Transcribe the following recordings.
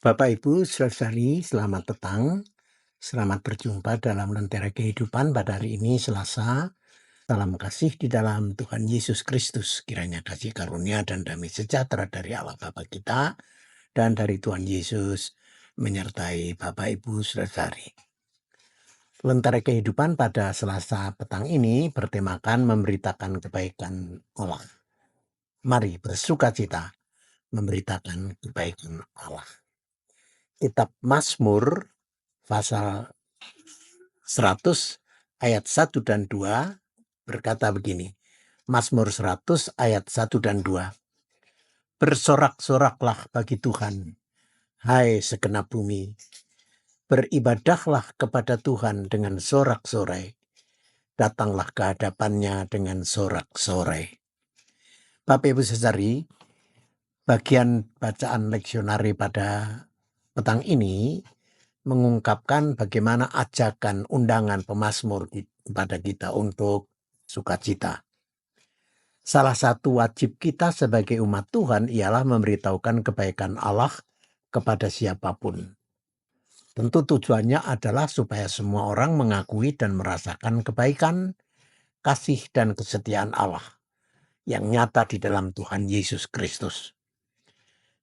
Bapak, Ibu, saudari, selamat petang. Selamat berjumpa dalam Lentera Kehidupan pada hari ini Selasa. Salam kasih di dalam Tuhan Yesus Kristus. Kiranya kasih karunia dan damai sejahtera dari Allah Bapa kita dan dari Tuhan Yesus menyertai Bapak, Ibu, saudari. Lentera Kehidupan pada Selasa petang ini bertemakan memberitakan kebaikan Allah. Mari bersukacita memberitakan kebaikan Allah. Kitab Mazmur pasal 100 ayat 1 dan 2 berkata begini. Mazmur 100 ayat 1 dan 2. Bersorak-soraklah bagi Tuhan, hai segenap bumi. Beribadahlah kepada Tuhan dengan sorak-sorai. Datanglah ke hadapannya dengan sorak-sorai. Bapak, Ibu, saudari, bagian bacaan leksionari pada petang ini mengungkapkan bagaimana ajakan undangan pemazmur kepada kita untuk sukacita. Salah satu wajib kita sebagai umat Tuhan ialah memberitahukan kebaikan Allah kepada siapapun. Tentu tujuannya adalah supaya semua orang mengakui dan merasakan kebaikan, kasih dan kesetiaan Allah yang nyata di dalam Tuhan Yesus Kristus.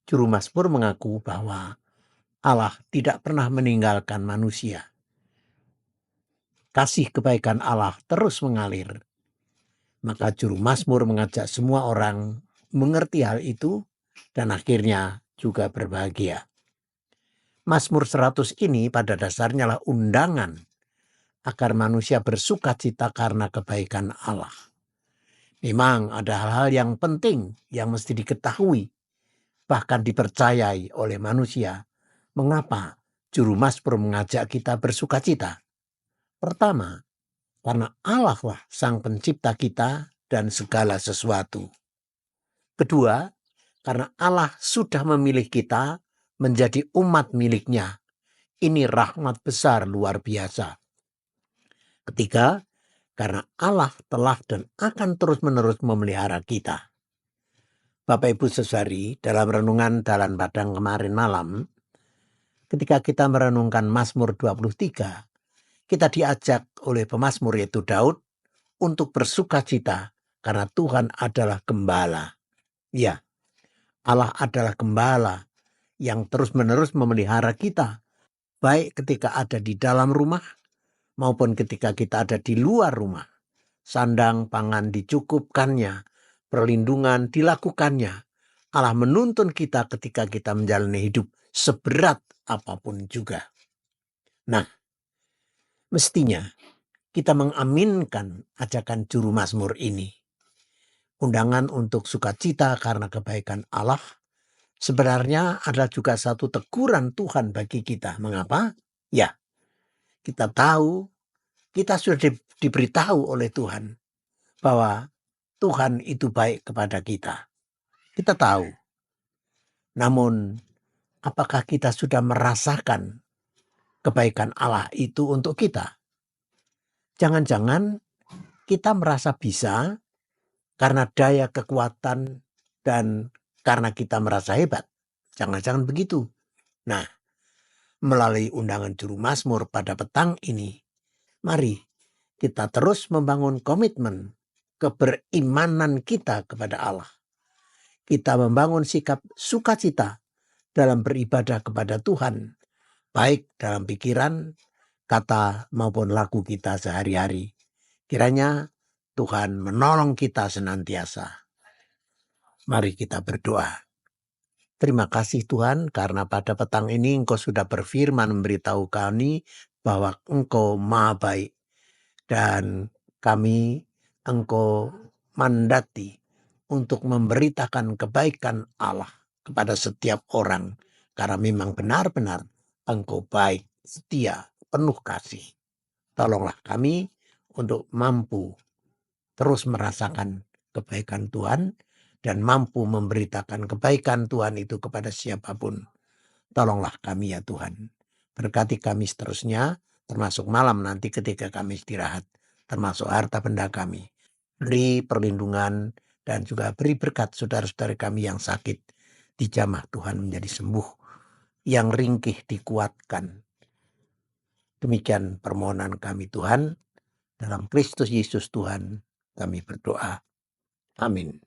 Juru Mazmur mengaku bahwa Allah tidak pernah meninggalkan manusia. Kasih kebaikan Allah terus mengalir. Maka juru Mazmur mengajak semua orang mengerti hal itu dan akhirnya juga berbahagia. Mazmur 100 ini pada dasarnya adalah undangan agar manusia bersukacita karena kebaikan Allah. Memang ada hal-hal yang penting yang mesti diketahui, bahkan dipercayai oleh manusia. Mengapa juru Mazmur mengajak kita bersukacita? Pertama, karena Allah lah sang pencipta kita dan segala sesuatu. Kedua, karena Allah sudah memilih kita menjadi umat miliknya. Ini rahmat besar luar biasa. Ketiga, karena Allah telah dan akan terus-menerus memelihara kita. Bapak, Ibu, saudari, dalam renungan Dalan Padang kemarin malam, ketika kita merenungkan Mazmur 23, kita diajak oleh pemazmur yaitu Daud untuk bersukacita karena Tuhan adalah gembala. Ya, Allah adalah gembala yang terus-menerus memelihara kita, baik ketika ada di dalam rumah maupun ketika kita ada di luar rumah. Sandang pangan dicukupkannya, perlindungan dilakukannya. Allah menuntun kita ketika kita menjalani hidup seberat apapun juga. Nah, mestinya kita mengaminkan ajakan juru Mazmur ini. Undangan untuk sukacita karena kebaikan Allah sebenarnya adalah juga satu teguran Tuhan bagi kita. Mengapa? Ya, kita tahu, kita sudah diberitahu oleh Tuhan bahwa Tuhan itu baik kepada kita. Kita tahu. Namun, apakah kita sudah merasakan kebaikan Allah itu untuk kita? Jangan-jangan kita merasa bisa karena daya kekuatan dan karena kita merasa hebat. Jangan-jangan begitu. Nah, melalui undangan juru Mazmur pada petang ini, mari kita terus membangun komitmen keberimanan kita kepada Allah. Kita membangun sikap sukacita dalam beribadah kepada Tuhan, baik dalam pikiran, kata maupun laku kita sehari-hari. Kiranya Tuhan menolong kita senantiasa. Mari kita berdoa. Terima kasih Tuhan karena pada petang ini Engkau sudah berfirman memberitahu kami bahwa Engkau Maha Baik. Dan kami Engkau mandati untuk memberitakan kebaikan Allah kepada setiap orang. Karena memang benar-benar Engkau baik, setia, penuh kasih. Tolonglah kami untuk mampu terus merasakan kebaikan Tuhan dan mampu memberitakan kebaikan Tuhan itu kepada siapapun. Tolonglah kami ya Tuhan. Berkati kami seterusnya, termasuk malam nanti ketika kami istirahat, termasuk harta benda kami. Beri perlindungan dan juga beri berkat saudara-saudara kami yang sakit. Dijamah Tuhan menjadi sembuh. yang ringkih dikuatkan. Demikian permohonan kami Tuhan, dalam Kristus Yesus Tuhan kami berdoa. Amin.